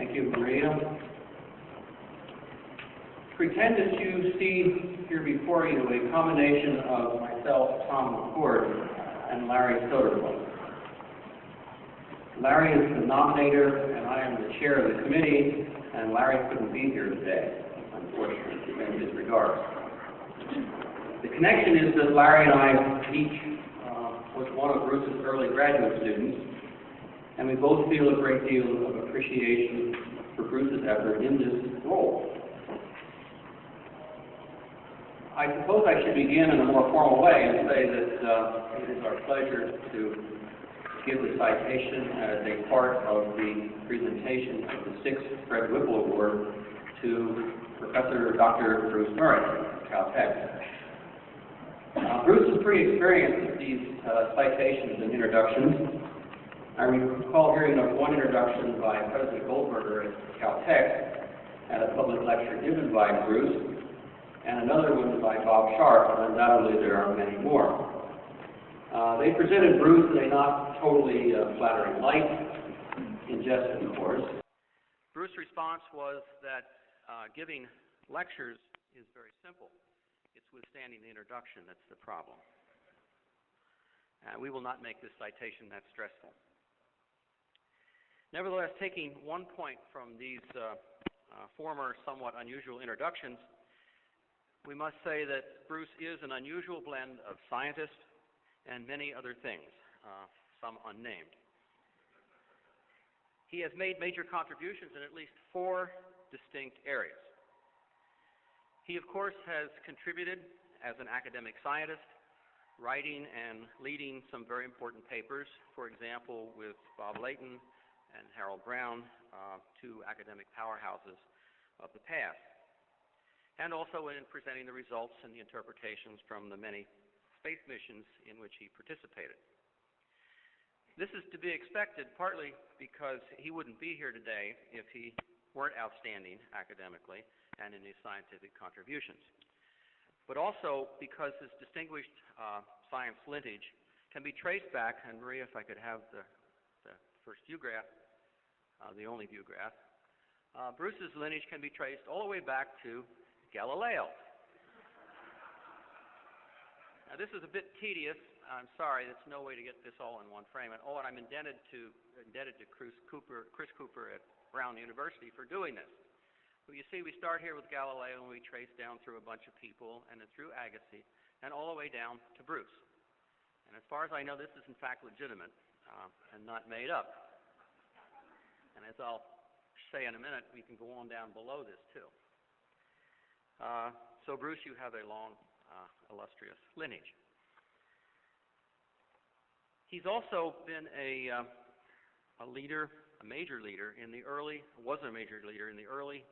Thank you, Maria. Pretend that you see here before you a combination of myself, Tom McCord, and Larry Soderblom. Larry is the nominator, and I am the chair of the committee, and Larry couldn't be here today, unfortunately, in his regards. The connection is that Larry and I each was one of Bruce's early graduate students, and we both feel a great deal of appreciation for Bruce's effort in this role. I suppose I should begin in a more formal way and say that it is our pleasure to give the citation as a part of the presentation of the 6th Fred Whipple Award to Professor Dr. Bruce Murray of Caltech. Bruce is pretty experienced with these citations and introductions. I recall hearing of one introduction by President Goldberger at Caltech at a public lecture given by Bruce, and another one by Bob Sharp, and undoubtedly there are many more. They presented Bruce in a not totally flattering light, in jest, of course. Bruce's response was that giving lectures is very simple. It's withstanding the introduction that's the problem. We will not make this citation that stressful. Nevertheless, taking one point from these former, somewhat unusual introductions, we must say that Bruce is an unusual blend of scientist and many other things, some unnamed. He has made major contributions in at least 4 distinct areas. He, of course, has contributed as an academic scientist, writing and leading some very important papers, for example, with Bob Layton and Harold Brown, 2 academic powerhouses of the past, and also in presenting the results and the interpretations from the many space missions in which he participated. This is to be expected partly because he wouldn't be here today if he weren't outstanding academically and in his scientific contributions, but also because his distinguished science lineage can be traced back, and Maria, if I could have the first view graph, the only view graph, Bruce's lineage can be traced all the way back to Galileo. Now, this is a bit tedious. I'm sorry, there's no way to get this all in one frame. And I'm indebted to Chris Cooper at Brown University for doing this. So you see, we start here with Galileo, and we trace down through a bunch of people, and then through Agassiz, and all the way down to Bruce. And as far as I know, this is in fact legitimate and not made up. And as I'll say in a minute, we can go on down below this too. So Bruce, you have a long, illustrious lineage. He's also been a major leader in the early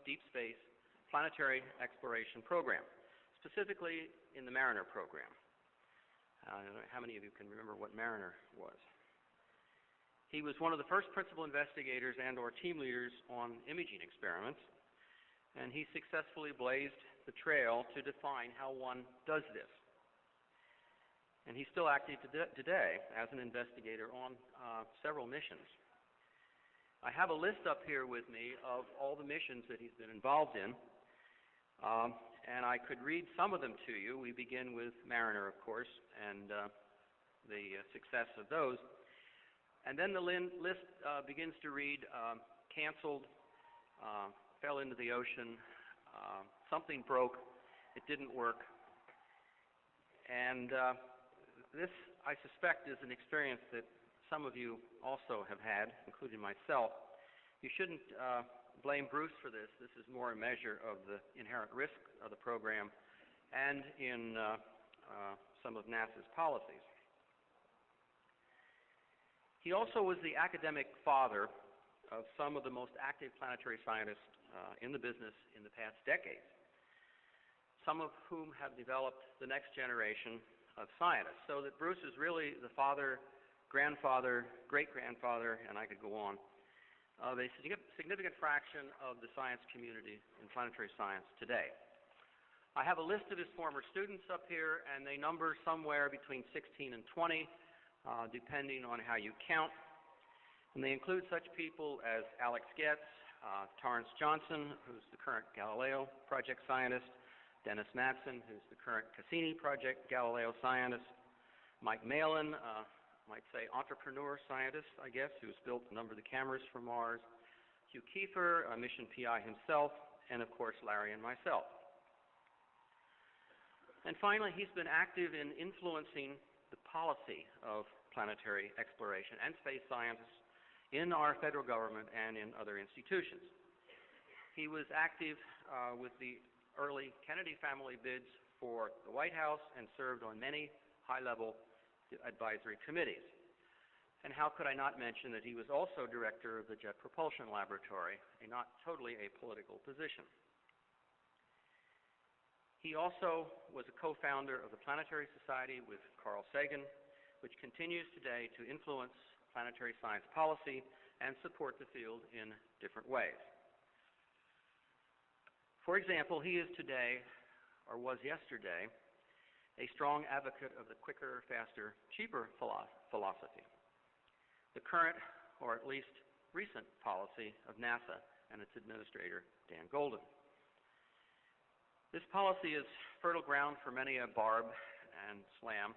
deep space planetary exploration program, specifically in the Mariner program. I don't know how many of you can remember what Mariner was. He was one of the first principal investigators and/or team leaders on imaging experiments, and he successfully blazed the trail to define how one does this. And he's still active today as an investigator on several missions. I have a list up here with me of all the missions that he's been involved in, and I could read some of them to you. We begin with Mariner, of course, and the success of those. And then the list begins to read canceled, fell into the ocean, something broke, it didn't work. And this, I suspect, is an experience that some of you also have had, including myself. You shouldn't blame Bruce for this. This is more a measure of the inherent risk of the program and in some of NASA's policies. He also was the academic father of some of the most active planetary scientists in the business in the past decades, some of whom have developed the next generation of scientists, so that Bruce is really the father, grandfather, great-grandfather, and I could go on, of a significant fraction of the science community in planetary science today. I have a list of his former students up here, and they number somewhere between 16 and 20, depending on how you count. And they include such people as Alex Getz, Torrance Johnson, who's the current Galileo project scientist, Dennis Matson, who's the current Cassini project Galileo scientist, Mike Malin, might say entrepreneur scientist, I guess, who's built a number of the cameras for Mars, Hugh Kiefer, mission PI himself, and of course Larry and myself. And finally, he's been active in influencing the policy of planetary exploration and space science in our federal government and in other institutions. He was active with the early Kennedy family bids for the White House and served on many high-level advisory committees. And how could I not mention that he was also director of the Jet Propulsion Laboratory, a not totally apolitical position. He also was a co-founder of the Planetary Society with Carl Sagan, which continues today to influence planetary science policy and support the field in different ways. For example, he is today, or was yesterday, a strong advocate of the quicker, faster, cheaper philosophy, the current, or at least recent, policy of NASA and its administrator, Dan Golden. This policy is fertile ground for many a barb and slam,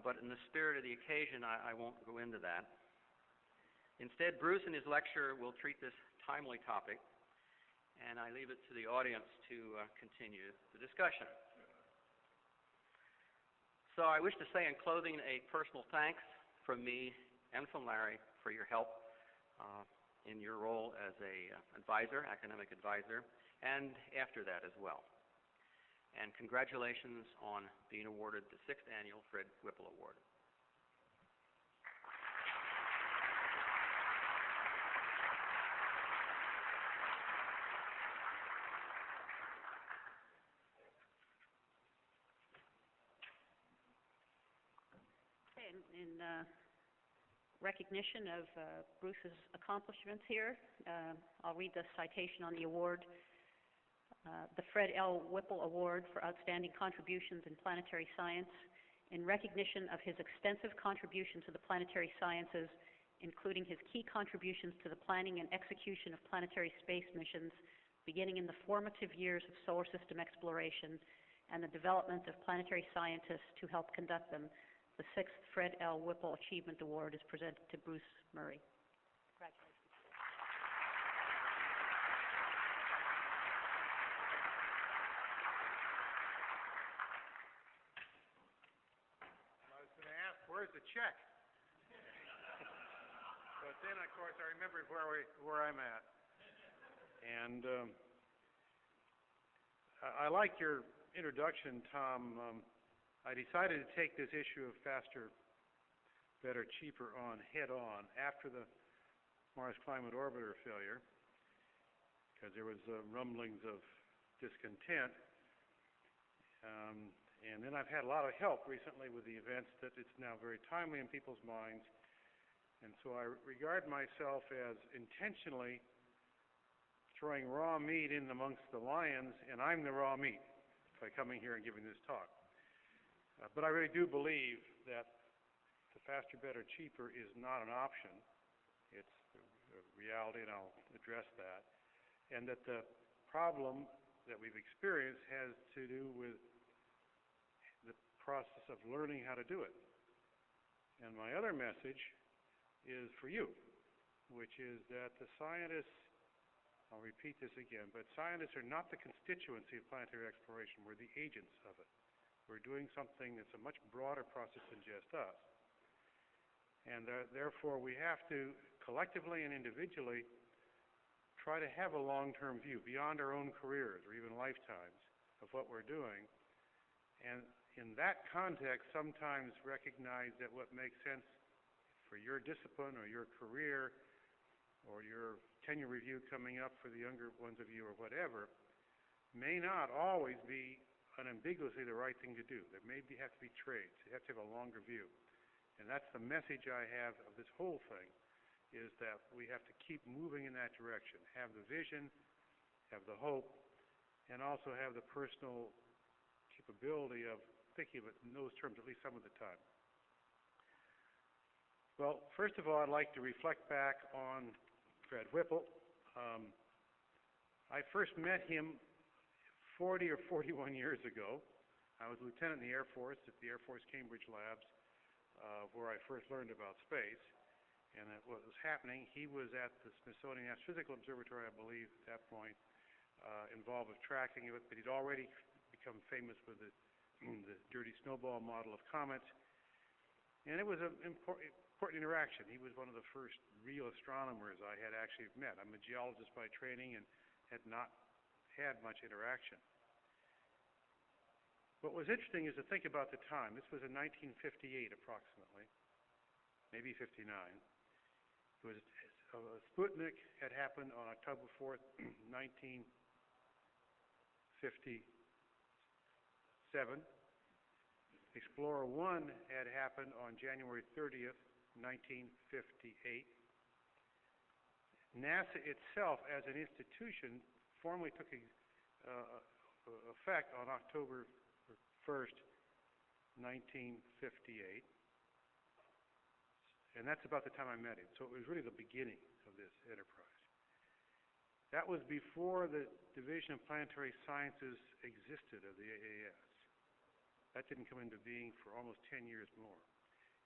but in the spirit of the occasion, I won't go into that. Instead, Bruce in his lecture will treat this timely topic, and I leave it to the audience to continue the discussion. So I wish to say in closing a personal thanks from me and from Larry for your help in your role as an advisor, academic advisor, and after that as well. And congratulations on being awarded the 6th Annual Fred Whipple Award. In recognition of Bruce's accomplishments here, I'll read the citation on the award. The Fred L. Whipple Award for Outstanding Contributions in Planetary Science, in recognition of his extensive contribution to the planetary sciences, including his key contributions to the planning and execution of planetary space missions, beginning in the formative years of solar system exploration and the development of planetary scientists to help conduct them. The 6th Fred L. Whipple Achievement Award is presented to Bruce Murray. Congratulations. I was going to ask, where's the check? But then, of course, I remembered where I'm at. And I like your introduction, Tom. I decided to take this issue of faster, better, cheaper on head-on after the Mars Climate Orbiter failure, because there was rumblings of discontent. And then I've had a lot of help recently with the events that it's now very timely in people's minds. And so I regard myself as intentionally throwing raw meat in amongst the lions, and I'm the raw meat by coming here and giving this talk. But I really do believe that the faster, better, cheaper is not an option. It's the reality, and I'll address that. And that the problem that we've experienced has to do with the process of learning how to do it. And my other message is for you, which is that the scientists, I'll repeat this again, but scientists are not the constituency of planetary exploration. We're the agents of it. We're doing something that's a much broader process than just us. And therefore, we have to collectively and individually try to have a long-term view beyond our own careers or even lifetimes of what we're doing. And in that context, sometimes recognize that what makes sense for your discipline or your career or your tenure review coming up for the younger ones of you or whatever may not always be unambiguously the right thing to do. There may have to be trades. You have to have a longer view. And that's the message I have of this whole thing, is that we have to keep moving in that direction, have the vision, have the hope, and also have the personal capability of thinking of it in those terms at least some of the time. Well, first of all, I'd like to reflect back on Fred Whipple. I first met him 40 or 41 years ago. I was a lieutenant in the Air Force at the Air Force Cambridge Labs, where I first learned about space. And what was happening, he was at the Smithsonian Astrophysical Observatory, I believe, at that point, involved with tracking it, but he'd already become famous with the dirty snowball model of comets. And it was an important interaction. He was one of the first real astronomers I had actually met. I'm a geologist by training and had not had much interaction. What was interesting is to think about the time. This was in 1958 approximately, maybe 59. It was Sputnik had happened on October 4th, 1957. Explorer 1 had happened on January 30th, 1958. NASA itself, as an institution, formally took effect on October 1st, 1958. And that's about the time I met him. So it was really the beginning of this enterprise. That was before the Division of Planetary Sciences existed of the AAS. That didn't come into being for almost 10 years more.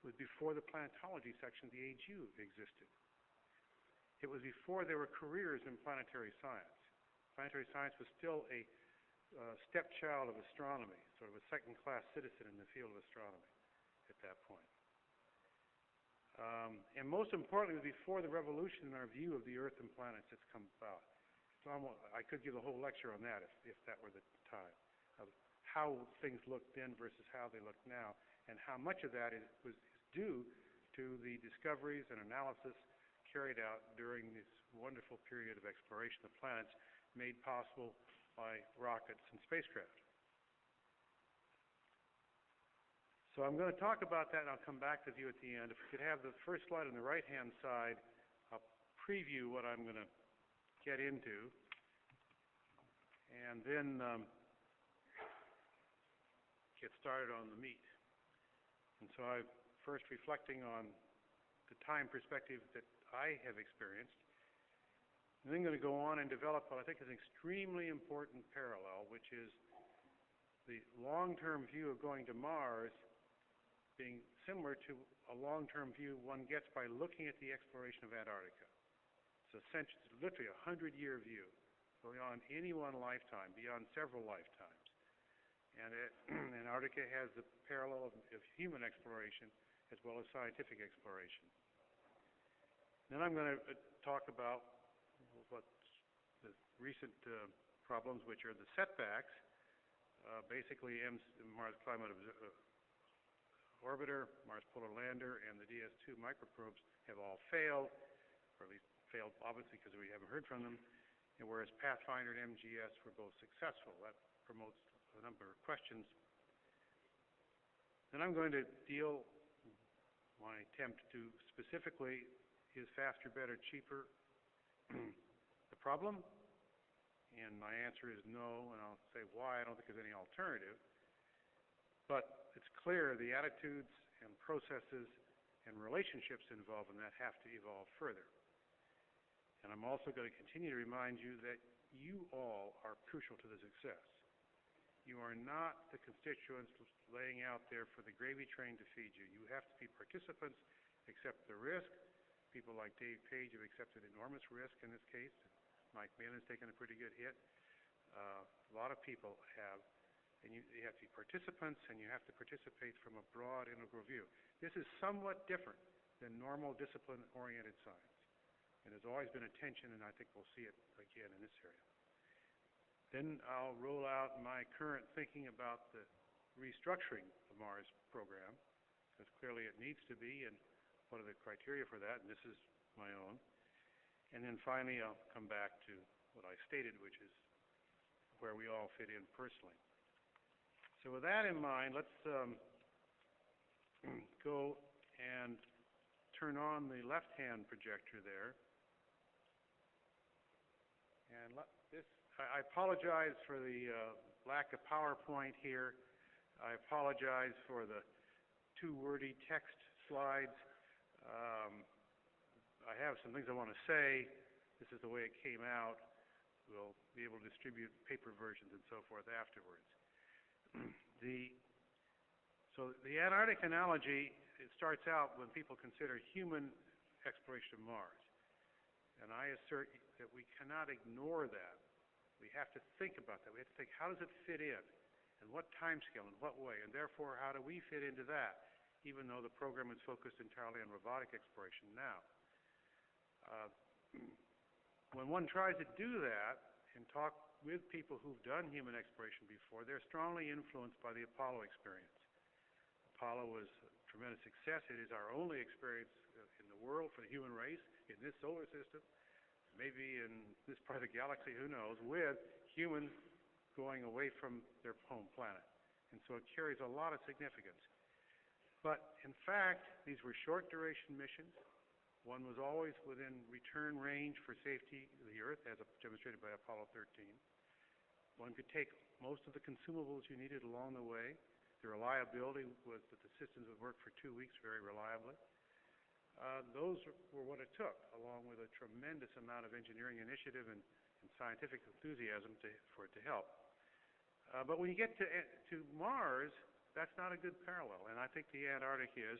It was before the planetology section of the AGU existed. It was before there were careers in planetary science. Planetary science was still a stepchild of astronomy, sort of a second-class citizen in the field of astronomy at that point. And most importantly, before the revolution in our view of the Earth and planets that's come about. So I could give a whole lecture on that if that were the time, of how things looked then versus how they look now, and how much of that was due to the discoveries and analysis carried out during this wonderful period of exploration of planets made possible by rockets and spacecraft. So I'm going to talk about that, and I'll come back to you at the end. If we could have the first slide on the right-hand side, I'll preview what I'm going to get into, and then get started on the meat. And so I'm first reflecting on the time perspective that I have experienced, and then going to go on and develop what I think is an extremely important parallel, which is the long-term view of going to Mars being similar to a long-term view one gets by looking at the exploration of Antarctica. It's essentially, it's literally a 100-year view going on any one lifetime, beyond several lifetimes. And Antarctica has the parallel of human exploration as well as scientific exploration. Then I'm going to talk about what the recent problems, which are the setbacks. Basically, Mars Climate Orbiter, Mars Polar Lander, and the DS2 microprobes have all failed, or at least failed obviously because we haven't heard from them, and whereas Pathfinder and MGS were both successful. That promotes a number of questions. Then I'm going to deal, my attempt to specifically, is faster, better, cheaper the problem? And my answer is no, and I'll say why. I don't think there's any alternative. But it's clear the attitudes and processes and relationships involved in that have to evolve further. And I'm also going to continue to remind you that you all are crucial to the success. You are not the constituents laying out there for the gravy train to feed you. You have to be participants, accept the risk. People like Dave Page have accepted enormous risk in this case. Mike Malin's taken a pretty good hit. A lot of people have. And you have to be participants, and you have to participate from a broad, integral view. This is somewhat different than normal discipline-oriented science. And there's always been a tension, and I think we'll see it again in this area. Then I'll roll out my current thinking about the restructuring the Mars program, because clearly it needs to be, and what are the criteria for that, and this is my own. And then finally, I'll come back to what I stated, which is where we all fit in personally. So with that in mind, let's go and turn on the left-hand projector there. And I apologize for the lack of PowerPoint here. I apologize for the too wordy text slides. I have some things I want to say, this is the way it came out. We'll be able to distribute paper versions and so forth afterwards. So the Antarctic analogy, it starts out when people consider human exploration of Mars. And I assert that we cannot ignore that. We have to think about that. We have to think, how does it fit in? And what time scale, in what way? And therefore, how do we fit into that, even though the program is focused entirely on robotic exploration now? When one tries to do that and talk with people who've done human exploration before, they're strongly influenced by the Apollo experience. Apollo was a tremendous success. It is our only experience in the world for the human race, in this solar system, maybe in this part of the galaxy, who knows, with humans going away from their home planet. And so it carries a lot of significance. But in fact, these were short duration missions. One was always within return range for safety of the Earth, as demonstrated by Apollo 13. One could take most of the consumables you needed along the way. The reliability was that the systems would work for 2 weeks very reliably. Those were what it took, along with a tremendous amount of engineering initiative and scientific enthusiasm for it to help. But when you get to Mars, that's not a good parallel, and I think the Antarctic is,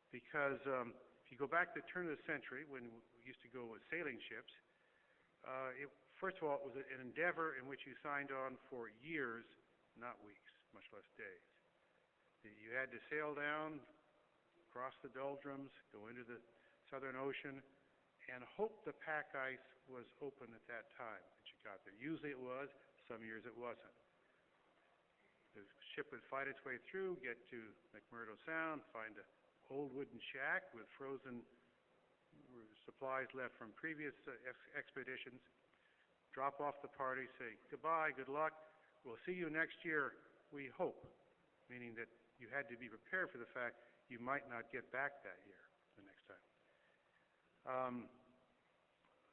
because if you go back to the turn of the century, when we used to go with sailing ships, first of all, it was an endeavor in which you signed on for years, not weeks, much less days. You had to sail down, cross the doldrums, go into the Southern Ocean, and hope the pack ice was open at that time that you got there. Usually it was, some years it wasn't. The ship would fight its way through, get to McMurdo Sound, find an old wooden shack with frozen supplies left from previous expeditions, drop off the party, say goodbye, good luck, we'll see you next year, we hope, meaning that you had to be prepared for the fact you might not get back that year, the next time.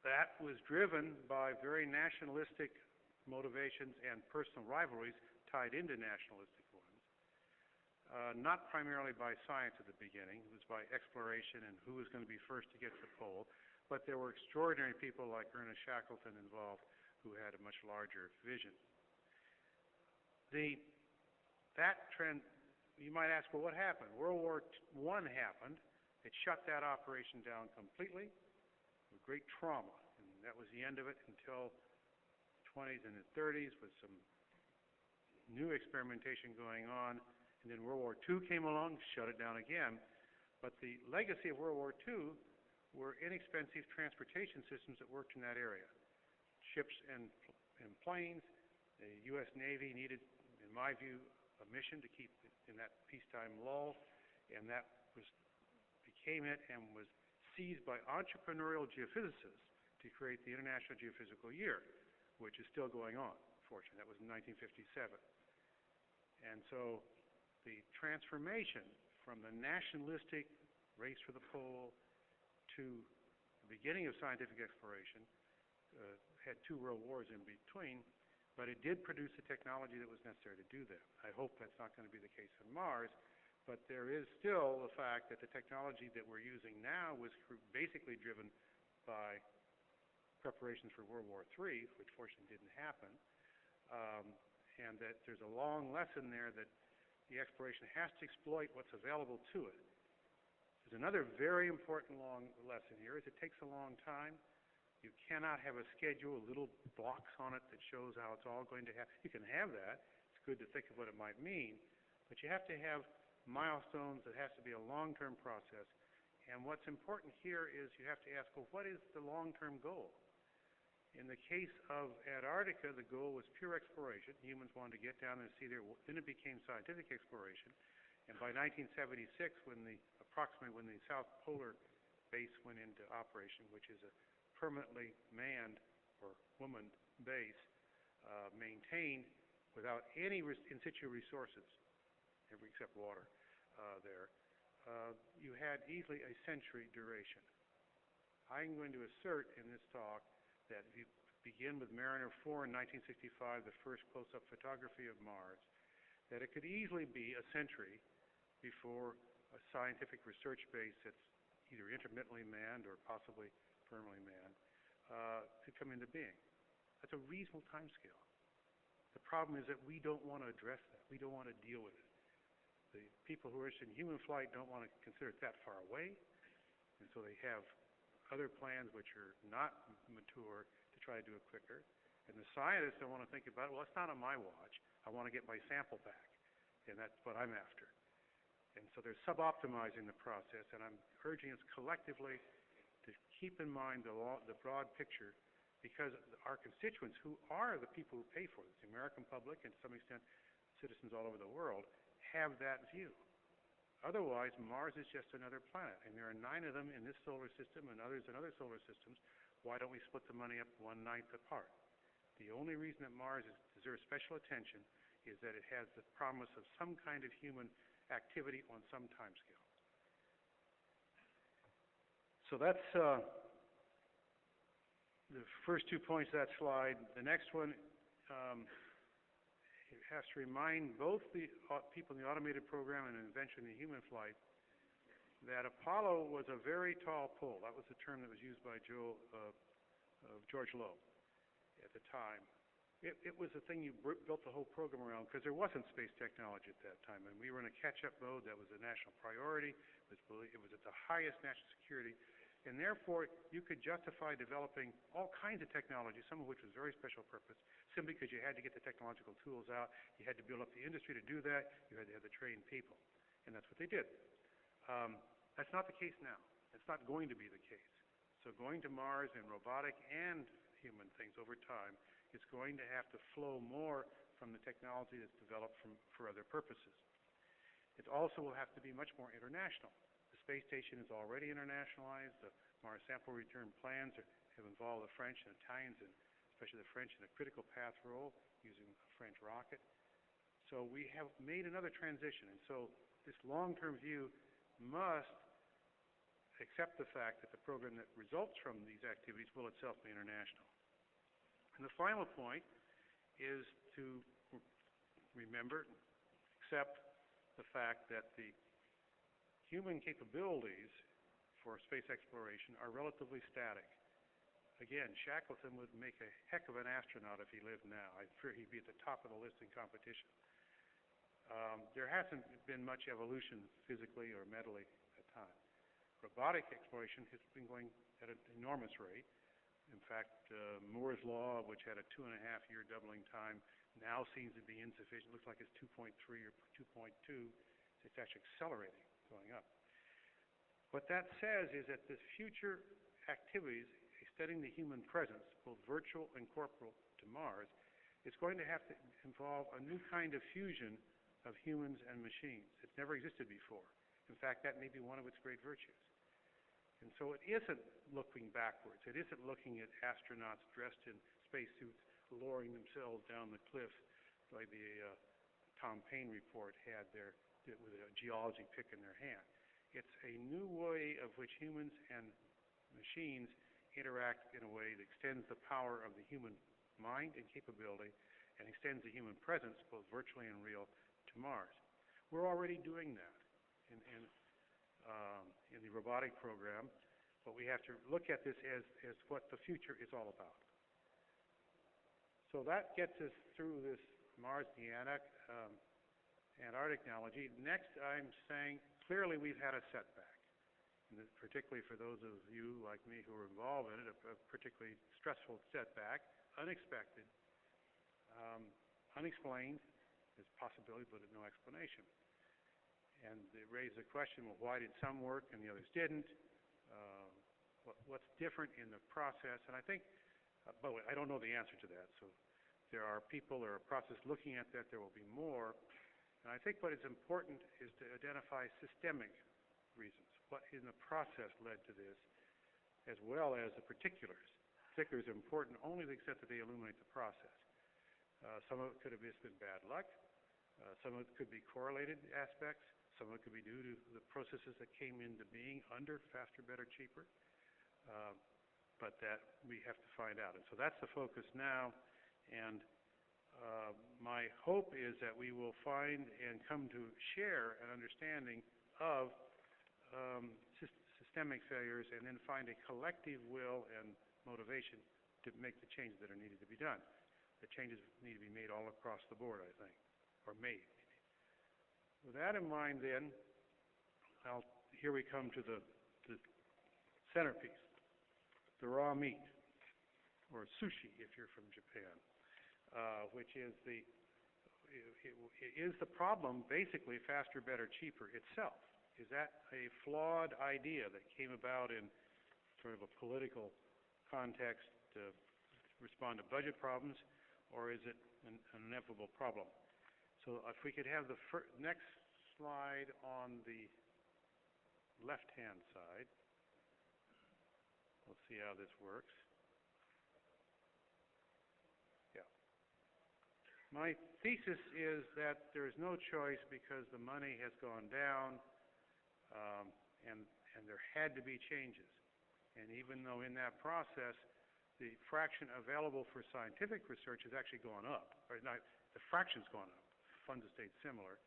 That was driven by very nationalistic motivations and personal rivalries tied into nationalistic ones. Not primarily by science at the beginning, it was by exploration and who was going to be first to get to the pole, but there were extraordinary people like Ernest Shackleton involved who had a much larger vision. That trend, you might ask, well, what happened? World War I happened. It shut that operation down completely with great trauma, and that was the end of it until the 20s and the 30s with some new experimentation going on. And then World War II came along, shut it down again. But the legacy of World War II were inexpensive transportation systems that worked in that area. Ships and planes. The U.S. Navy needed, in my view, a mission to keep in that peacetime lull, and that became it and was seized by entrepreneurial geophysicists to create the International Geophysical Year, which is still going on, fortunately. That was in 1957. And so the transformation from the nationalistic race for the pole to the beginning of scientific exploration had 2 world wars in between, but it did produce the technology that was necessary to do that. I hope that's not going to be the case on Mars, but there is still the fact that the technology that we're using now was basically driven by preparations for World War III, which fortunately didn't happen, and that there's a long lesson there that the exploration has to exploit what's available to it. There's another very important long lesson here, is it takes a long time. You cannot have a schedule, little blocks on it that shows how it's all going to happen. You can have that. It's good to think of what it might mean. But you have to have milestones. It has to be a long-term process. And what's important here is you have to ask, well, what is the long-term goal? In the case of Antarctica, the goal was pure exploration. Humans wanted to get down and see there. Then it became scientific exploration. And by 1976, approximately when the South Polar Base went into operation, which is a permanently manned or woman base, maintained without any in situ resources, except water there, you had easily a century duration. I'm going to assert in this talk that if you begin with Mariner 4 in 1965, the first close-up photography of Mars, that it could easily be a century before a scientific research base that's either intermittently manned or possibly permanently manned to come into being. That's a reasonable time scale. The problem is that we don't want to address that. We don't want to deal with it. The people who are interested in human flight don't want to consider it that far away, and so they have other plans which are not mature to try to do it quicker. And the scientists don't want to think about it. Well, it's not on my watch. I want to get my sample back, and that's what I'm after. And so they're suboptimizing the process, and I'm urging us collectively to keep in mind the broad picture, because our constituents, who are the people who pay for this, the American public and to some extent citizens all over the world, have that view. Otherwise, Mars is just another planet, and there are 9 of them in this solar system and others in other solar systems. Why don't we split the money up 1/9 apart? The only reason that Mars deserves special attention is that it has the promise of some kind of human activity on some time scale. So that's the first 2 points of that slide. The next one it has to remind both the people in the automated program and Invention in human flight that Apollo was a very tall pole. That was the term that was used by George Low at the time. It was the thing you built the whole program around, because there wasn't space technology at that time, and we were in a catch-up mode. That was a national priority. It was at the highest national security, and therefore you could justify developing all kinds of technology, some of which was very special purpose, simply because you had to get the technological tools out. You had to build up the industry to do that. You had to have the trained people, and that's what they did. That's not the case now. It's not going to be the case. So going to Mars and robotic and human things over time, it's going to have to flow more from the technology that's developed for other purposes. It also will have to be much more international. The space station is already internationalized. The Mars sample return plans have involved the French and Italians, and especially the French, in a critical path role using a French rocket. So we have made another transition, and so this long-term view must accept the fact that the program that results from these activities will itself be international. And the final point is to remember, accept the fact that the human capabilities for space exploration are relatively static. Again, Shackleton would make a heck of an astronaut if he lived now. I'm sure he'd be at the top of the list in competition. There hasn't been much evolution physically or mentally at the time. Robotic exploration has been going at an enormous rate. In fact, Moore's Law, which had a 2.5-year doubling time, now seems to be insufficient. It looks like it's 2.3 or 2.2. It's actually accelerating, going up. What that says is that the future activities studying the human presence, both virtual and corporal, to Mars, is going to have to involve a new kind of fusion of humans and machines. It's never existed before. In fact, that may be one of its great virtues. And so it isn't looking backwards. It isn't looking at astronauts dressed in spacesuits lowering themselves down the cliff like the Tom Paine report had there with a geology pick in their hand. It's a new way of which humans and machines interact in a way that extends the power of the human mind and capability and extends the human presence, both virtually and real, to Mars. We're already doing that in the robotic program, but we have to look at this as what the future is all about. So that gets us through this Mars, the Antarctic analogy. Next, I'm saying clearly we've had a setback, and particularly for those of you like me who are involved in it, a particularly stressful setback, unexpected, unexplained. There's a possibility, but no explanation. And it raised the question, well, why did some work and the others didn't? What's different in the process? And I think, by the way, I don't know the answer to that. So there are people, there are processes looking at that. There will be more. And I think what is important is to identify systemic reasons. What in the process led to this, as well as the particulars. Particulars are important only to the extent that they illuminate the process. Some of it could have just been bad luck. Some of it could be correlated aspects. Some of it could be due to the processes that came into being under faster, better, cheaper. But that we have to find out. And so that's the focus now. And my hope is that we will find and come to share an understanding of systemic failures, and then find a collective will and motivation to make the changes that are needed to be done. The changes need to be made all across the board, I think, or made. With that in mind, then, here we come to the centerpiece, the raw meat, or sushi if you're from Japan, which is it is the problem, basically, faster, better, cheaper itself. Is that a flawed idea that came about in sort of a political context to respond to budget problems, or is it an inevitable problem? So if we could have the next slide on the left-hand side. We'll see how this works. Yeah. My thesis is that there is no choice because the money has gone down, and there had to be changes. And even though in that process, the fraction available for scientific research has actually gone up, or not, the fraction's gone up. Funds have stayed similar,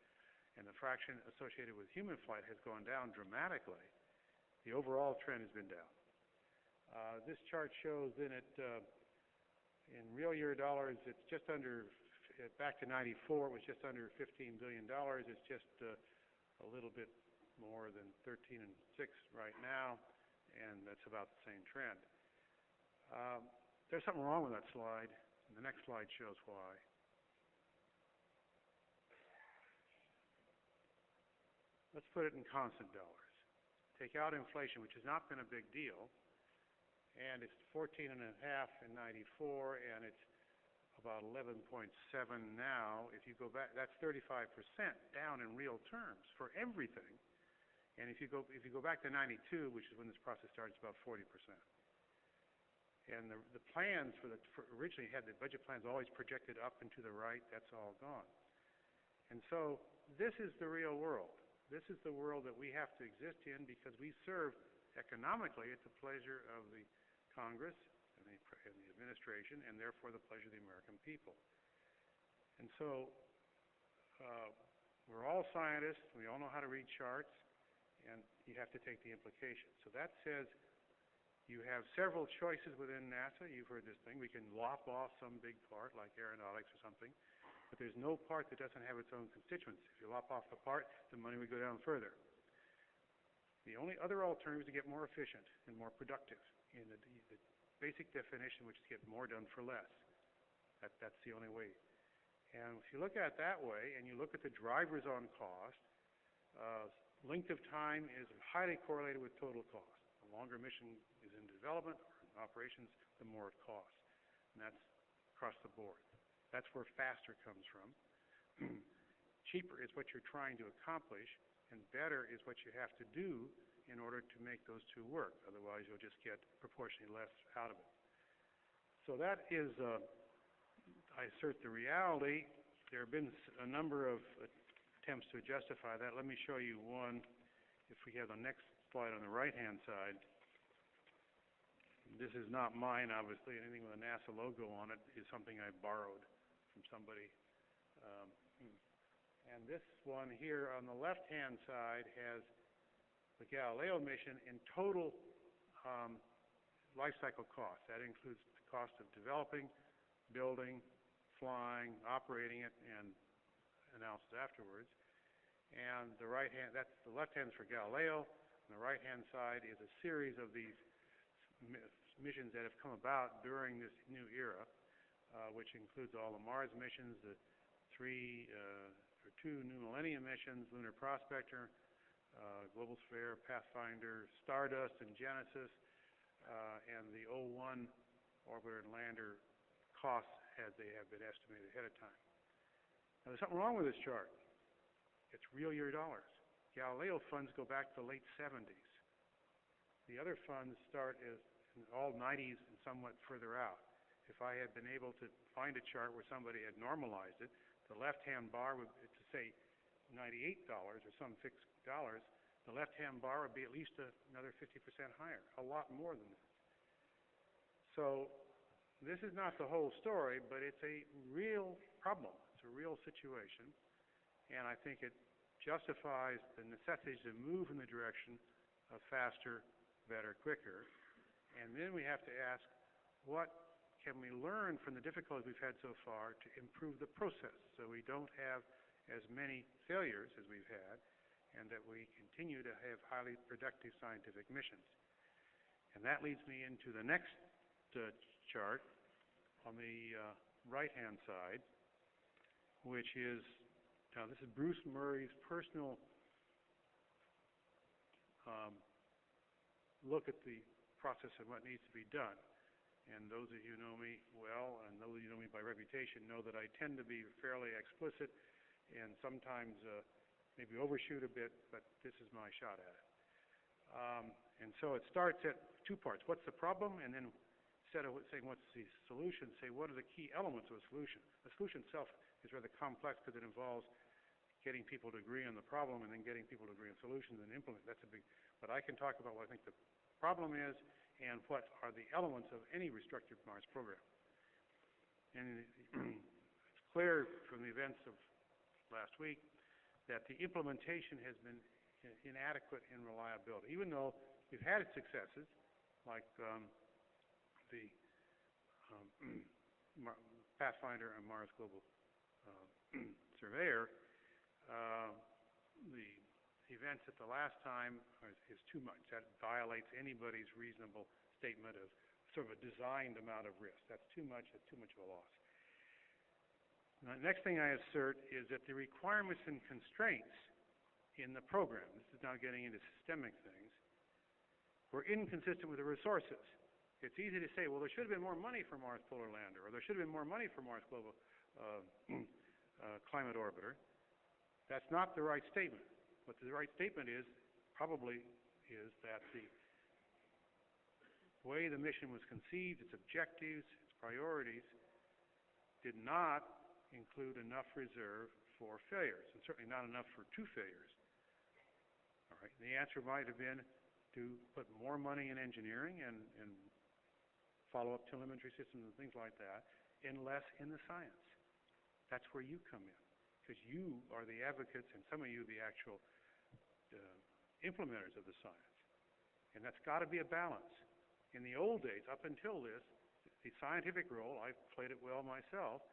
and the fraction associated with human flight has gone down dramatically. The overall trend has been down. This chart shows in real year dollars, it's just under, back to 94, it was just under $15 billion. It's just a little bit more than 13.6 right now, and that's about the same trend. There's something wrong with that slide, and the next slide shows why. Let's put it in constant dollars. Take out inflation, which has not been a big deal, and it's 14.5 in 94, and it's about 11.7 now. If you go back, that's 35% down in real terms for everything. And if you go back to 92, which is when this process started, it's about 40%. And the plans originally had the budget plans always projected up and to the right. That's all gone. And so this is the real world. This is the world that we have to exist in because we serve economically at the pleasure of the Congress and the administration, and therefore the pleasure of the American people. And so we're all scientists. We all know how to read charts, and you have to take the implications. So that says you have several choices within NASA. You've heard this thing. We can lop off some big part, like aeronautics or something, but there's no part that doesn't have its own constituents. If you lop off the part, the money would go down further. The only other alternative is to get more efficient and more productive in the basic definition, which is to get more done for less. That's the only way. And if you look at it that way, and you look at the drivers on cost, length of time is highly correlated with total cost. The longer mission is in development or in operations, the more it costs. And that's across the board. That's where faster comes from. Cheaper is what you're trying to accomplish, and better is what you have to do in order to make those two work. Otherwise, you'll just get proportionally less out of it. So that is, I assert the reality. There have been a number of attempts to justify that. Let me show you one. If we have the next slide on the right-hand side. This is not mine, obviously. Anything with a NASA logo on it is something I borrowed from somebody. And this one here on the left-hand side has the Galileo mission in total life cycle cost. That includes the cost of developing, building, flying, operating it, and analysis afterwards. And the right-hand, that's the left-hand for Galileo, and the right-hand side is a series of these missions that have come about during this new era, which includes all the Mars missions, the two New Millennium missions, Lunar Prospector, Global Sphere, Pathfinder, Stardust, and Genesis, and the 01 orbiter and lander costs as they have been estimated ahead of time. Now, there's something wrong with this chart. It's real year dollars. Galileo funds go back to the late 70s. The other funds start as in all 90s and somewhat further out. If I had been able to find a chart where somebody had normalized it, the left-hand bar would, to say $98 or some fixed dollars, the left-hand bar would be at least another 50% higher, a lot more than that. So this is not the whole story, but it's a real problem. It's a real situation, and I think it justifies the necessity to move in the direction of faster, better, quicker. And then we have to ask, what can we learn from the difficulties we've had so far to improve the process so we don't have as many failures as we've had, and that we continue to have highly productive scientific missions. And that leads me into the next chart on the right-hand side, which is, now this is Bruce Murray's personal look at the process and what needs to be done. And those of you who know me well, and those of you who know me by reputation, know that I tend to be fairly explicit and sometimes maybe overshoot a bit, but this is my shot at it. And so it starts at two parts. What's the problem? And then instead of saying what's the solution, say what are the key elements of a solution. The solution itself is rather complex because it involves getting people to agree on the problem and then getting people to agree on solutions and implement. That's a big, but I can talk about what I think the problem is and what are the elements of any restructured Mars program. And it's clear from the events of last week that the implementation has been inadequate in reliability, even though we've had successes like the Pathfinder and Mars Global Surveyor. The events at the last time is too much. That violates anybody's reasonable statement of sort of a designed amount of risk. That's too much. That's too much of a loss. Now, the next thing I assert is that the requirements and constraints in the program, this is now getting into systemic things, were inconsistent with the resources. It's easy to say, well, there should have been more money for Mars Polar Lander, or there should have been more money for Mars Global Climate Orbiter. That's not the right statement. What the right statement is, probably, is that the way the mission was conceived, its objectives, its priorities, did not include enough reserve for failures, and certainly not enough for two failures. All right. The answer might have been to put more money in engineering and follow-up telemetry systems and things like that, and less in the science. That's where you come in, because you are the advocates, and some of you the actual implementers of the science. And that's got to be a balance. In the old days, up until this, the scientific role, I've played it well myself,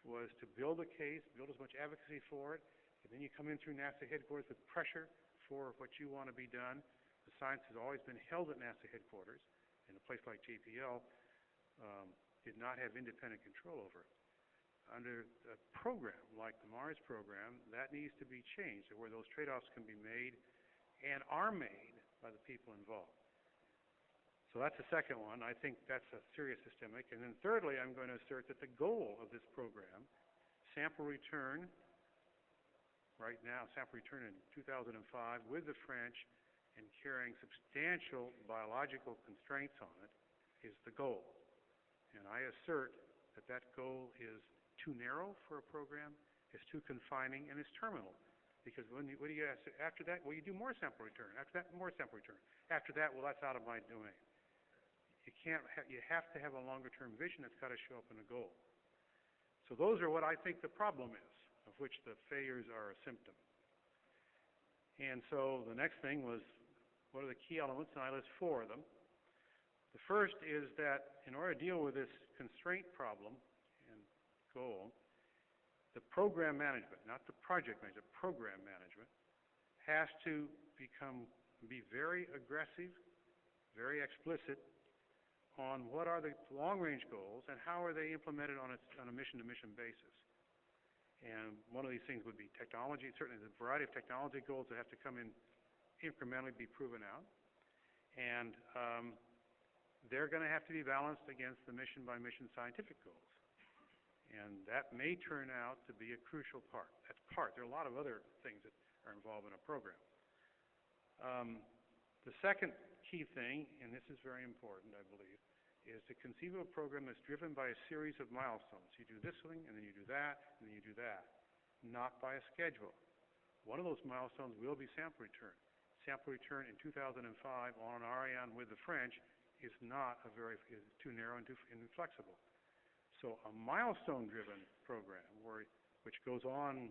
was to build a case, build as much advocacy for it, and then you come in through NASA headquarters with pressure for what you want to be done. The science has always been held at NASA headquarters, and a place like JPL did not have independent control over it. Under a program like the Mars program, that needs to be changed, where those trade-offs can be made and are made by the people involved. So that's the second one. I think that's a serious systemic. And then thirdly, I'm going to assert that the goal of this program, sample return, right now, sample return in 2005 with the French and carrying substantial biological constraints on it, is the goal. And I assert that that goal is too narrow for a program, is too confining, and is terminal. Because what do you ask after that? Well, you do more sample return. After that, more sample return. After that, well, that's out of my domain. You have to have a longer-term vision that's got to show up in a goal. So those are what I think the problem is, of which the failures are a symptom. And so the next thing was, what are the key elements? And I list 4 of them. The first is that in order to deal with this constraint problem and goal, the program management, not the project management, program management, has to be very aggressive, very explicit on what are the long-range goals and how are they implemented on a mission-to-mission basis. And one of these things would be technology. Certainly the variety of technology goals that have to come in incrementally be proven out. And they're going to have to be balanced against the mission-by-mission scientific goals. And that may turn out to be a crucial part. That's part. There are a lot of other things that are involved in a program. The second key thing, and this is very important, I believe, is to conceive of a program that's driven by a series of milestones. You do this thing, and then you do that, and then you do that, not by a schedule. One of those milestones will be sample return. Sample return in 2005 on Ariane with the French is too narrow and too inflexible. So a milestone-driven program, which goes on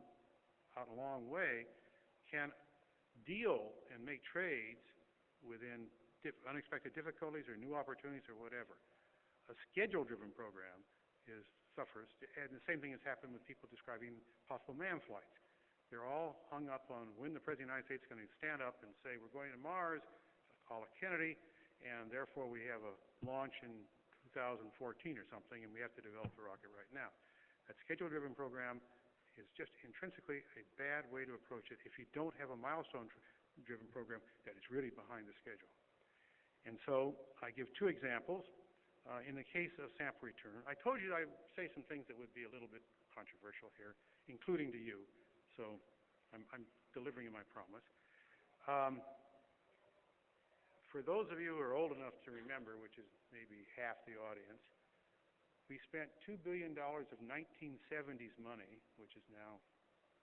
out a long way, can deal and make trades within unexpected difficulties or new opportunities or whatever. A schedule-driven program suffers, and the same thing has happened with people describing possible manned flights. They're all hung up on when the President of the United States is going to stand up and say, we're going to Mars, a la Kennedy, and therefore we have a launch in 2014 or something, and we have to develop the rocket right now. That schedule-driven program is just intrinsically a bad way to approach it if you don't have a milestone-driven program that is really behind the schedule. And so I give two examples. In the case of sample return, I told you I'd say some things that would be a little bit controversial here, including to you. So I'm delivering on my promise. For those of you who are old enough to remember, which is maybe half the audience, we spent $2 billion of 1970s money, which is now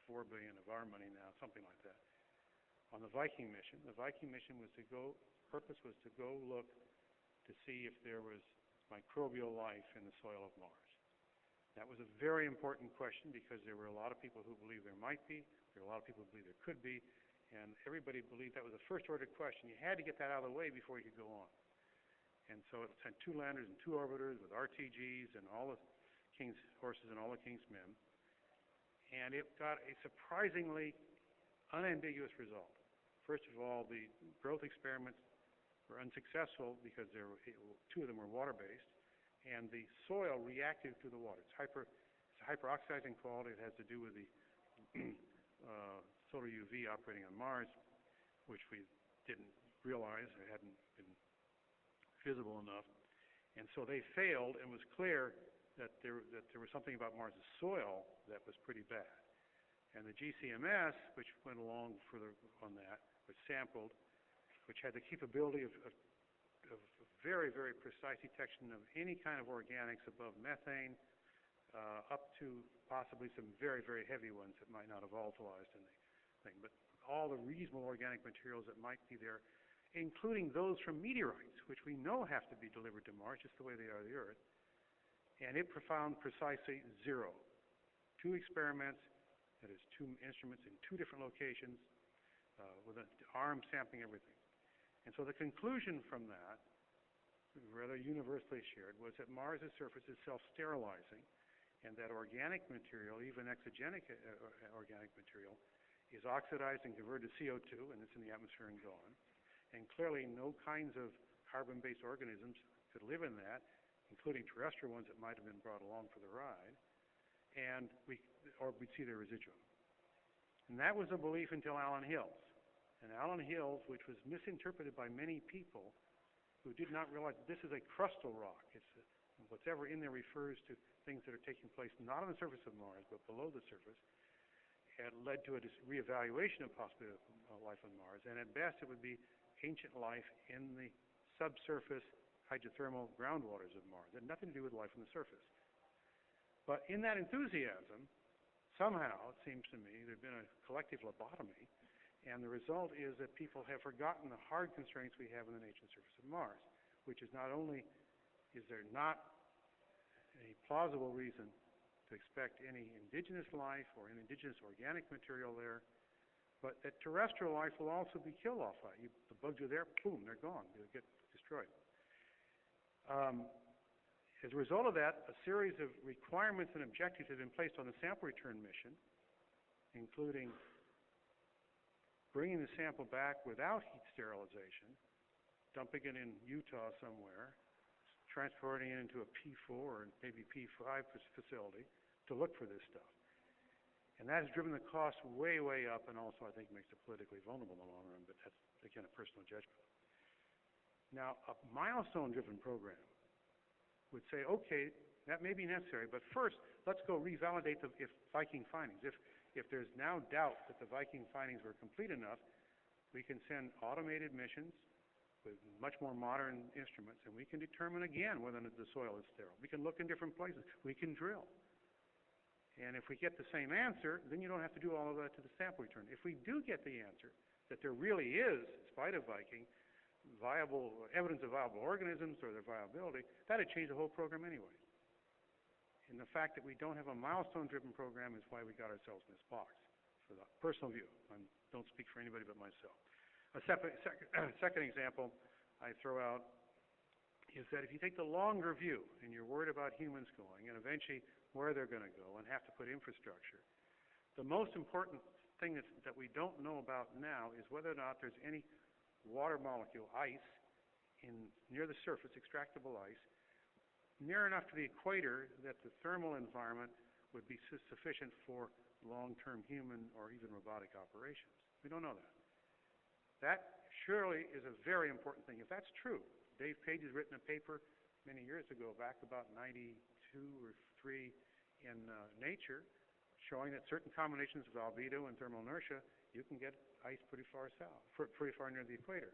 $4 billion of our money now, something like that, on the Viking mission. The Viking mission purpose was to go look to see if there was microbial life in the soil of Mars. That was a very important question because there were a lot of people who believed there might be, there were a lot of people who believed there could be, and everybody believed that was a first-order question. You had to get that out of the way before you could go on. And so it sent 2 landers and 2 orbiters with RTGs and all the King's horses and all the King's men. And it got a surprisingly unambiguous result. First of all, the growth experiments were unsuccessful because 2 of them were water-based, and the soil reacted to the water. It's a hyperoxidizing quality. It has to do with the solar UV operating on Mars, which we didn't realize. It hadn't been visible enough. And so they failed, and it was clear that there was something about Mars's soil that was pretty bad. And the GCMS, which went along further on that, was sampled, which had the capability of very, very precise detection of any kind of organics above methane, up to possibly some very, very heavy ones that might not have volatilized in the thing. But all the reasonable organic materials that might be there, including those from meteorites, which we know have to be delivered to Mars just the way they are to the Earth. And it found precisely 0. 2 experiments, that is 2 instruments in 2 different locations, with an arm sampling everything. And so the conclusion from that, rather universally shared, was that Mars' surface is self-sterilizing, and that organic material, even exogenic organic material, is oxidized and converted to CO2, and it's in the atmosphere and gone. And clearly no kinds of carbon-based organisms could live in that, including terrestrial ones that might have been brought along for the ride, or we'd see their residuum. And that was a belief until Allen Hills. And Allen Hills, which was misinterpreted by many people who did not realize that this is a crustal rock. Whatever in there refers to things that are taking place not on the surface of Mars, but below the surface. It led to a reevaluation of possibility of life on Mars. And at best, it would be ancient life in the subsurface hydrothermal groundwaters of Mars. It had nothing to do with life on the surface. But in that enthusiasm, somehow, it seems to me, there's been a collective lobotomy, and the result is that people have forgotten the hard constraints we have on the nature and surface of Mars, which is not only is there not a plausible reason to expect any indigenous life or any indigenous organic material there, but that terrestrial life will also be killed off by it. The bugs are there, boom, they're gone. They'll get destroyed. As a result of that, a series of requirements and objectives have been placed on the sample return mission, including bringing the sample back without heat sterilization, dumping it in Utah somewhere, transporting it into a P4 or maybe P5 facility to look for this stuff. And that has driven the cost way, way up, and also I think makes it politically vulnerable in the long run, but that's, again, a personal judgment. Now, a milestone-driven program would say, okay, that may be necessary, but first, let's go revalidate the Viking findings. If there's now doubt that the Viking findings were complete enough, we can send automated missions with much more modern instruments, and we can determine again whether the soil is sterile. We can look in different places. We can drill. And if we get the same answer, then you don't have to do all of that to the sample return. If we do get the answer that there really is, in spite of Viking, evidence of viable organisms or their viability, that would change the whole program anyway. And the fact that we don't have a milestone-driven program is why we got ourselves in this box, for the personal view. I don't speak for anybody but myself. A second example, I throw out is that if you take the longer view and you're worried about humans going and eventually where they're going to go and have to put infrastructure, the most important thing that we don't know about now is whether or not there's any water molecule, ice, near the surface, extractable ice, near enough to the equator that the thermal environment would be sufficient for long-term human or even robotic operations. We don't know that. That surely is a very important thing. If that's true, Dave Page has written a paper many years ago, back about 92 or 3 in Nature, showing that certain combinations of albedo and thermal inertia, you can get ice pretty far south, pretty far near the equator.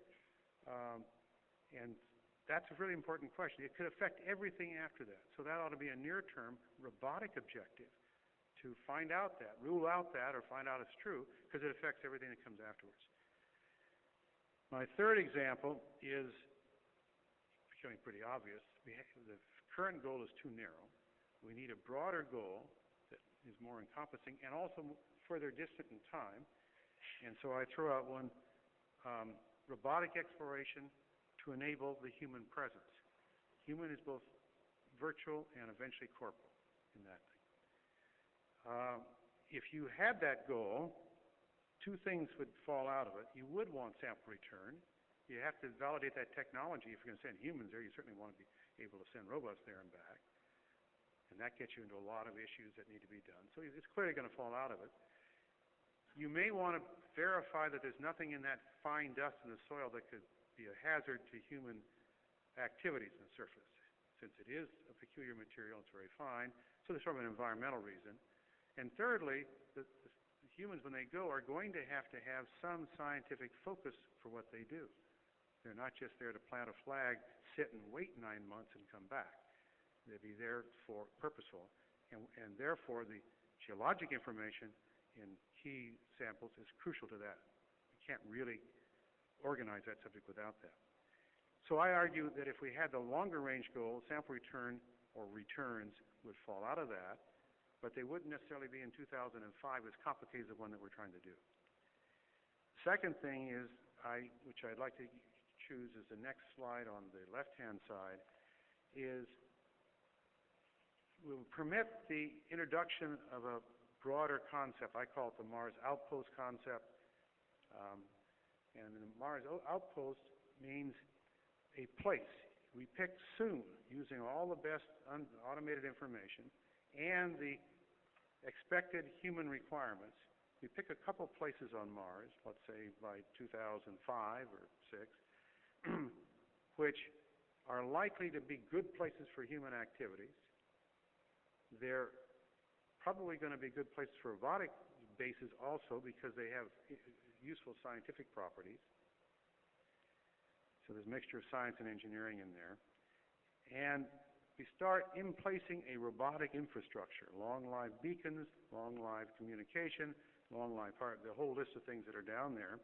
And that's a really important question. It could affect everything after that. So that ought to be a near-term robotic objective to find out that, rule out that, or find out it's true, because it affects everything that comes afterwards. My third example is becoming pretty obvious. The current goal is too narrow. We need a broader goal that is more encompassing and also further distant in time. And so I throw out one, robotic exploration to enable the human presence. Human is both virtual and eventually corporal in that thing. If you had that goal, two things would fall out of it. You would want sample return. You have to validate that technology. If you're going to send humans there, you certainly want to be able to send robots there and back. And that gets you into a lot of issues that need to be done. So it's clearly going to fall out of it. You may want to verify that there's nothing in that fine dust in the soil that could be a hazard to human activities on the surface. Since it is a peculiar material, it's very fine. So there's sort of an environmental reason. And thirdly, the humans, when they go, are going to have some scientific focus for what they do. They're not just there to plant a flag, sit and wait 9 months and come back. They'll be there for purposeful. And therefore, the geologic information in key samples is crucial to that. You can't really organize that subject without that. So I argue that if we had the longer range goal, sample return or returns would fall out of that, but they wouldn't necessarily be in 2005 as complicated as the one that we're trying to do. Second thing is, which I'd like to choose as the next slide on the left-hand side, is we'll permit the introduction of a broader concept. I call it the Mars Outpost concept. And the Mars Outpost means a place. We pick soon, using all the best automated information and the expected human requirements. We pick a couple places on Mars, let's say by 2005 or 6, which are likely to be good places for human activities. They're probably going to be good places for robotic bases also because they have useful scientific properties. So there's a mixture of science and engineering in there. And we start in placing a robotic infrastructure, long-lived beacons, long-lived communication, long-lived part, the whole list of things that are down there.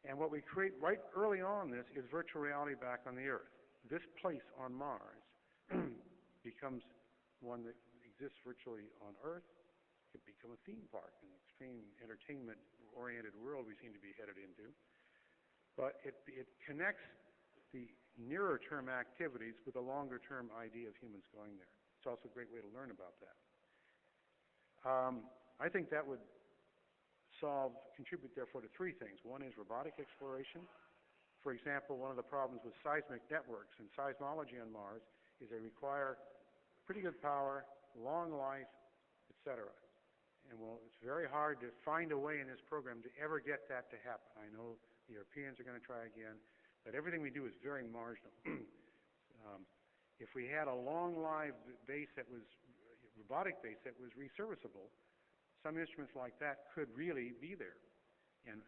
And what we create right early on this is virtual reality back on the Earth. This place on Mars becomes one that exists virtually on Earth. It could become a theme park, an extreme entertainment-oriented world we seem to be headed into. But it connects the nearer-term activities with a longer-term idea of humans going there. It's also a great way to learn about that. I think that would contribute, therefore, to three things. One is robotic exploration. For example, one of the problems with seismic networks and seismology on Mars is they require pretty good power, long life, etc. And it's very hard to find a way in this program to ever get that to happen. I know the Europeans are going to try again, but everything we do is very marginal. If we had a long-lived base that was, robotic base that was reserviceable, some instruments like that could really be there, and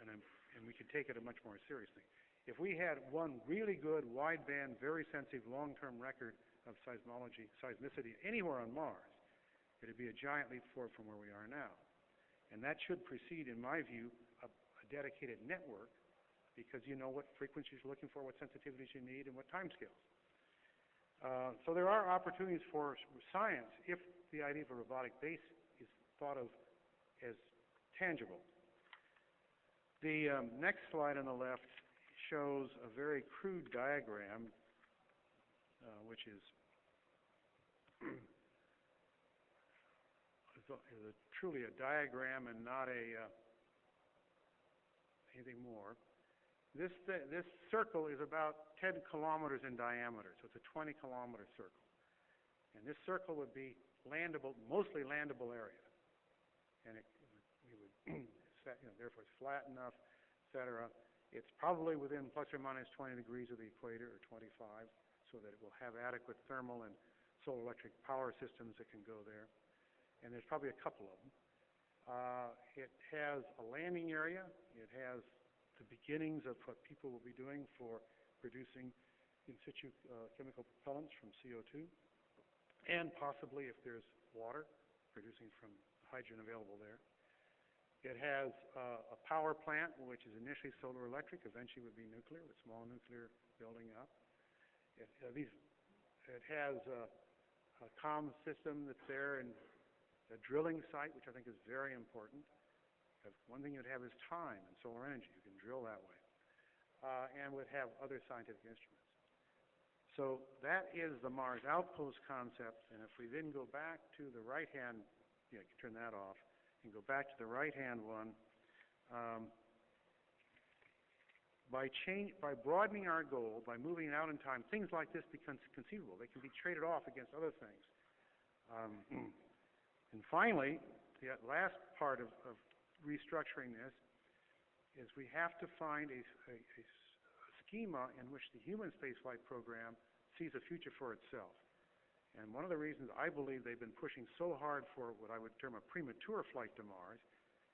we could take it much more seriously. If we had one really good, wideband, very sensitive, long-term record of seismicity anywhere on Mars, it would be a giant leap forward from where we are now. And that should precede, in my view, a dedicated network, because you know what frequencies you're looking for, what sensitivities you need, and what timescales. So there are opportunities for science if the idea of a robotic base is thought of as tangible. The next slide on the left shows a very crude diagram, which is truly a diagram and not anything more. This circle is about 10 kilometers in diameter, so it's a 20-kilometer circle. And this circle would be landable, mostly landable area. And therefore it's flat enough, etc. It's probably within plus or minus 20 degrees of the equator, or 25, so that it will have adequate thermal and solar electric power systems that can go there. And there's probably a couple of them. It has a landing area. It has the beginnings of what people will be doing for producing in situ chemical propellants from CO2, and possibly, if there's water, producing from hydrogen available there. It has a power plant, which is initially solar electric, eventually would be nuclear, with small nuclear building up. It has a comm system that's there, and a drilling site, which I think is very important. Because one thing you'd have is time and solar energy. You can drill that way. And would have other scientific instruments. So that is the Mars Outpost concept. And if we then go back to the right-hand, you can turn that off, and go back to the right-hand one, by broadening our goal, by moving it out in time, things like this become conceivable. They can be traded off against other things. And finally, the last part of restructuring this is we have to find a schema in which the human spaceflight program sees a future for itself. And one of the reasons I believe they've been pushing so hard for what I would term a premature flight to Mars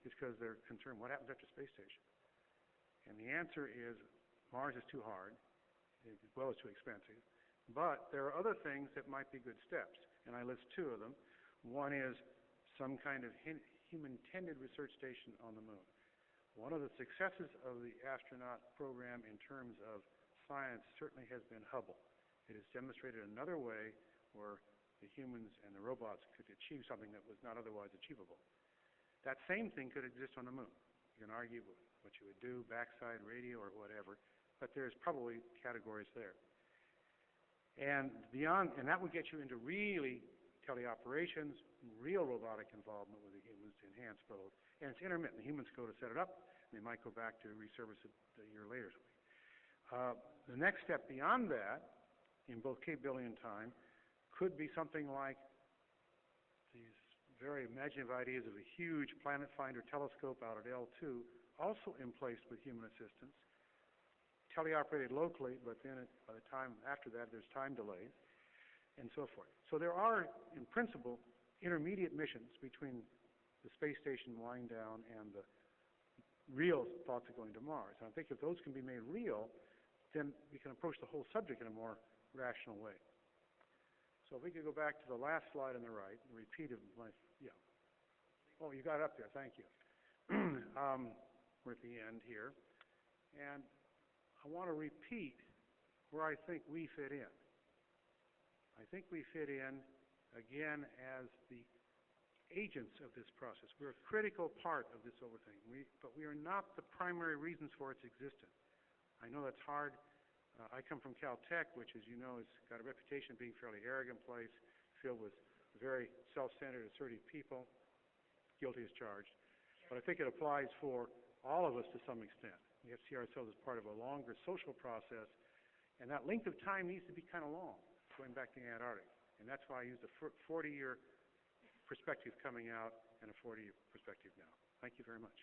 is because they're concerned what happens after space station. And the answer is Mars is too hard, as well as too expensive. But there are other things that might be good steps, and I list two of them. One is some kind of human-tended research station on the moon. One of the successes of the astronaut program in terms of science certainly has been Hubble. It has demonstrated another way where the humans and the robots could achieve something that was not otherwise achievable. That same thing could exist on the moon. You can argue what you would do, backside radio or whatever, but there's probably categories there. And that would get you into really teleoperations, real robotic involvement with the humans to enhance both. And it's intermittent. The humans go to set it up, and they might go back to reservice it a year later. The next step beyond that, in both capability and time, could be something like these very imaginative ideas of a huge planet finder telescope out at L2, also in place with human assistance, teleoperated locally, but then by the time after that, there's time delays, and so forth. So there are, in principle, intermediate missions between the space station wind down and the real thoughts of going to Mars. And I think if those can be made real, then we can approach the whole subject in a more rational way. So if we could go back to the last slide on the right, the repeat of my, Oh, you got it up there, thank you. We're at the end here. And I want to repeat where I think we fit in. I think we fit in, again, as the agents of this process. We're a critical part of this whole thing, but we are not the primary reasons for its existence. I know that's hard. I come from Caltech, which, as you know, has got a reputation of being a fairly arrogant place, filled with very self-centered, assertive people, guilty as charged. But I think it applies for all of us to some extent. We have to see ourselves as part of a longer social process, and that length of time needs to be kind of long, going back to the Antarctic. And that's why I used a 40-year perspective coming out and a 40-year perspective now. Thank you very much.